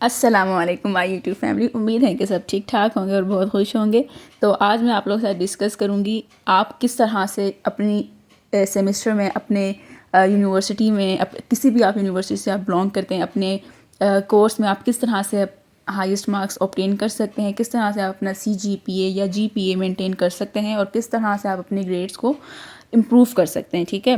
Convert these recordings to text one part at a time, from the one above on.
अस्सलामुअलैकुम my YouTube family. उम्मीद है कि सब ठीक ठाक होंगे और बहुत खुश होंगे। तो आज मैं आप लोगों के साथ डिस्कस करूंगी आप किस तरह से अपनी सेमेस्टर में अपने यूनिवर्सिटी में किसी भी आप यूनिवर्सिटी से आप बिलोंग करते हैं, अपने कोर्स में आप किस तरह से हाईएस्ट मार्क्स ऑब्टेन कर सकते हैं, किस तरह से आप अपना CGPA या GPA मेंटेन कर सकते हैं और किस तरह से आप अपने ग्रेड्स को इम्प्रूव कर सकते हैं। ठीक है,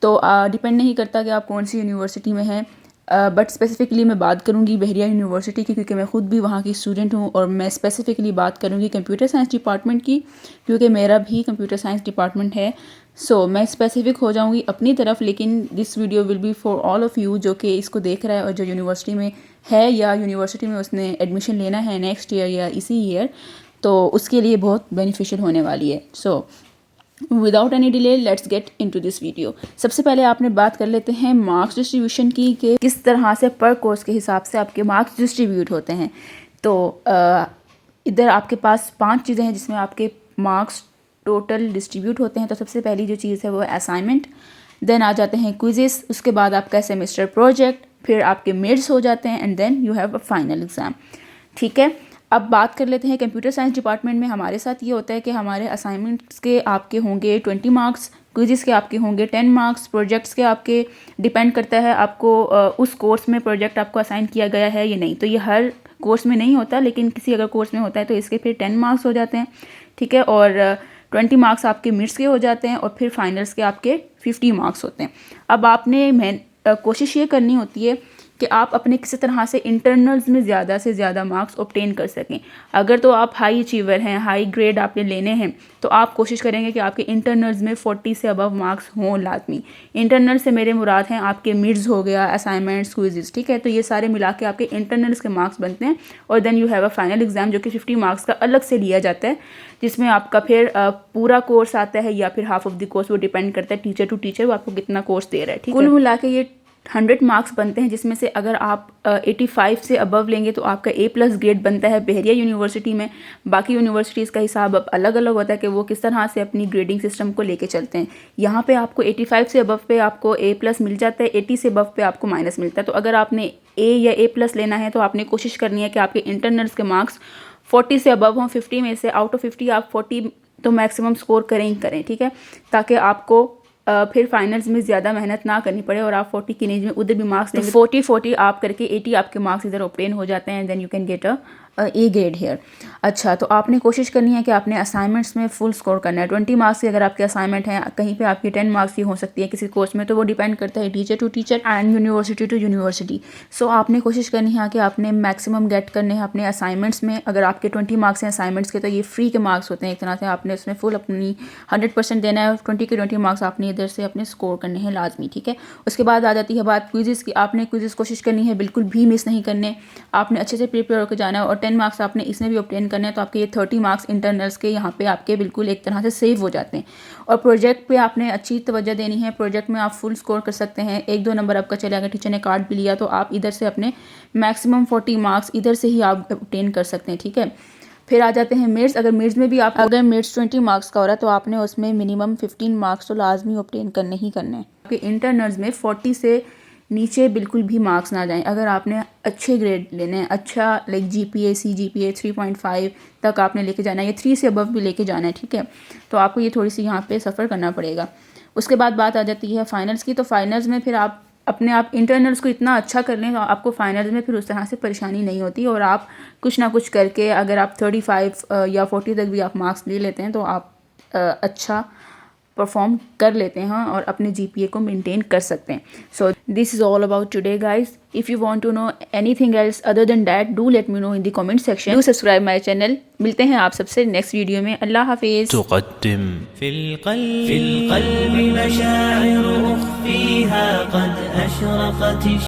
तो डिपेंड नहीं करता कि आप कौन सी यूनिवर्सिटी में हैं, बट स्पेसिफ़िकली मैं बात करूँगी बहरिया यूनिवर्सिटी की, क्योंकि मैं ख़ुद भी वहाँ की स्टूडेंट हूँ। और मैं स्पेसिफ़िकली बात करूँगी कंप्यूटर साइंस डिपार्टमेंट की, क्योंकि मेरा भी कंप्यूटर साइंस डिपार्टमेंट है। सो मैं स्पेसिफ़िक हो जाऊँगी अपनी तरफ, लेकिन this video will be for all of you जो कि इसको देख रहा है और जो यूनिवर्सिटी में है या यूनिवर्सिटी में उसने एडमिशन लेना है नेक्स्ट ईयर या इसी ईयर, तो उसके लिए बहुत बेनिफिशियल होने वाली है। So without any delay let's get into this video. सबसे पहले आपने बात कर लेते हैं मार्क्स डिस्ट्रीब्यूशन की, कि किस तरह से पर कोर्स के हिसाब से आपके मार्क्स डिस्ट्रीब्यूट होते हैं। तो इधर आपके पास 5 चीज़ें हैं जिसमें आपके मार्क्स टोटल डिस्ट्रीब्यूट होते हैं। तो सबसे पहली जो चीज़ है वो असाइनमेंट, देन आ जाते हैं क्विज़ेस, उसके बाद आपका सेमेस्टर प्रोजेक्ट, फिर आपके मिड्स हो जाते हैं and then you have a final exam. ठीक है, अब बात कर लेते हैं कंप्यूटर साइंस डिपार्टमेंट में हमारे साथ ये होता है कि हमारे असाइनमेंट्स के आपके होंगे 20 मार्क्स, क्विज़ेस के आपके होंगे 10 मार्क्स, प्रोजेक्ट्स के आपके डिपेंड करता है आपको उस कोर्स में प्रोजेक्ट आपको असाइन किया गया है या नहीं। तो ये हर कोर्स में नहीं होता, लेकिन किसी अगर कोर्स में होता है तो इसके फिर 10 मार्क्स हो जाते हैं। ठीक है, और 20 मार्क्स आपके मिड्स के हो जाते हैं और फिर फाइनल्स के आपके 50 मार्क्स होते हैं। अब आपने कोशिश ये करनी होती है कि आप अपने किसी तरह से इंटरनल्स में ज़्यादा से ज़्यादा मार्क्स ऑब्टेन कर सकें। अगर तो आप हाई अचीवर हैं, हाई ग्रेड आपने लेने हैं, तो आप कोशिश करेंगे कि आपके इंटरनल्स में 40 से अबव मार्क्स हों लाजमी। इंटरनल से मेरे मुराद हैं आपके मिड्स हो गया, असाइनमेंट्स, क्विज़ेस। ठीक है, तो ये सारे मिला के आपके इंटरनल्स के मार्क्स बनते हैं और then you have a final exam जो कि 50 मार्क्स का अलग से लिया जाता है, जिसमें आपका फिर पूरा कोर्स आता है या फिर हाफ ऑफ द कोर्स। वो डिपेंड करता है टीचर टू टीचर वो आपको कितना कोर्स दे रहा है। ठीक है, कुल मिला के ये 100 मार्क्स बनते हैं, जिसमें से अगर आप 85 से अबव लेंगे तो आपका A+ ग्रेड बनता है बहरिया यूनिवर्सिटी में। बाकी यूनिवर्सिटीज़ का हिसाब अब अलग अलग होता है कि वो किस तरह से अपनी ग्रेडिंग सिस्टम को लेके चलते हैं। यहाँ पे आपको 85 से अबव पे आपको A+ मिल जाता है, 80 से अबव पे आपको माइनस मिलता है। तो अगर आपने A या A+ लेना है तो आपने कोशिश करनी है कि आपके इंटरनल्स के मार्क्स 40 से अबव हों। 50 में से आउट ऑफ 50 आप 40 तो मैक्सिमम स्कोर करें ही करें। ठीक है, ताकि आपको फिर फाइनल्स में ज़्यादा मेहनत ना करनी पड़े और आप 40 की रेंज में उधर भी मार्क्स लेंगे। 40 आप करके 80 आपके मार्क्स इधर ऑब्टेन हो जाते हैं and then you can get a A grade here. अच्छा, तो आपने कोशिश करनी है कि आपने असाइनमेंट्स में फुल स्कोर करना है। 20 मार्क्स की अगर आपके असाइनमेंट हैं, कहीं पे आपकी 10 मार्क्स की हो सकती है किसी कोर्स में, तो वो डिपेंड करता है teacher to teacher and university to university. So आपने कोशिश करनी है कि आपने मैक्सिमम गेट करने हैं अपने असाइनमेंट्स में। अगर आपके 20 मार्क्स हैं असाइनमेंट्स के, तो ये फ्री के मार्क्स होते हैं एक तरह से। आपने उसमें फुल अपनी 100% देना है। 20 के 20 मार्क्स आपने इधर से अपने स्कोर करने हैं लाजमी। ठीक है, उसके बाद आ जाती है बात क्विज़ेस की। आपने क्विज़ेस कोशिश करनी है बिल्कुल भी मिस नहीं करने, आपने अच्छे से प्रिपेयर होकर जाना है और 10 मार्क्स आपने इसमें भी ऑब्टेन करना है। तो आपके ये 30 मार्क्स इंटरनल्स के यहाँ पे आपके बिल्कुल एक तरह से सेव हो जाते हैं। और प्रोजेक्ट पे आपने अच्छी तवज्जो देनी है। प्रोजेक्ट में आप फुल स्कोर कर सकते हैं, 1-2 नंबर आपका चले। अगर टीचर ने कार्ड भी लिया तो आप इधर से अपने मैक्सिमम 40 मार्क्स इधर से ही आप ऑब्टेन कर सकते हैं। ठीक है, फिर आ जाते हैं मिड्स। अगर मिड्स में भी आप अगर मिड्स 20 मार्क्स का हो रहा है तो आपने उसमें मिनिमम 15 मार्क्स तो लाजमी ऑब्टेन करने ही करने हैं। आपके इंटरनल्स में 40 से नीचे बिल्कुल भी मार्क्स ना जाएं। अगर आपने अच्छे ग्रेड लेने हैं, अच्छा लाइक GPA CGPA 3.5 तक आपने लेके जाना है या 3 से अबव भी लेके जाना है। ठीक है, तो आपको ये थोड़ी सी यहाँ पे सफ़र करना पड़ेगा। उसके बाद बात आ जाती है फाइनल्स की। तो फाइनल्स में फिर आप अपने आप इंटरनल्स को इतना अच्छा कर लें तो आपको फाइनल्स में फिर उस तरह से परेशानी नहीं होती। और आप कुछ ना कुछ करके अगर आप 35 या 40 तक भी आप मार्क्स ले लेते हैं तो आप अच्छा परफॉर्म कर लेते हैं और अपने GPA को मेंटेन कर सकते हैं। So this is all about today guys. If you want to know anything else other than that, do let me know in the comment section. Do subscribe my channel. मिलते हैं आप सबसे next video में। अल्लाह हाफिज़। तुक़द्दिम fill क़ल्बि मशाइर उख़फ़ीहा क़द अशरक़त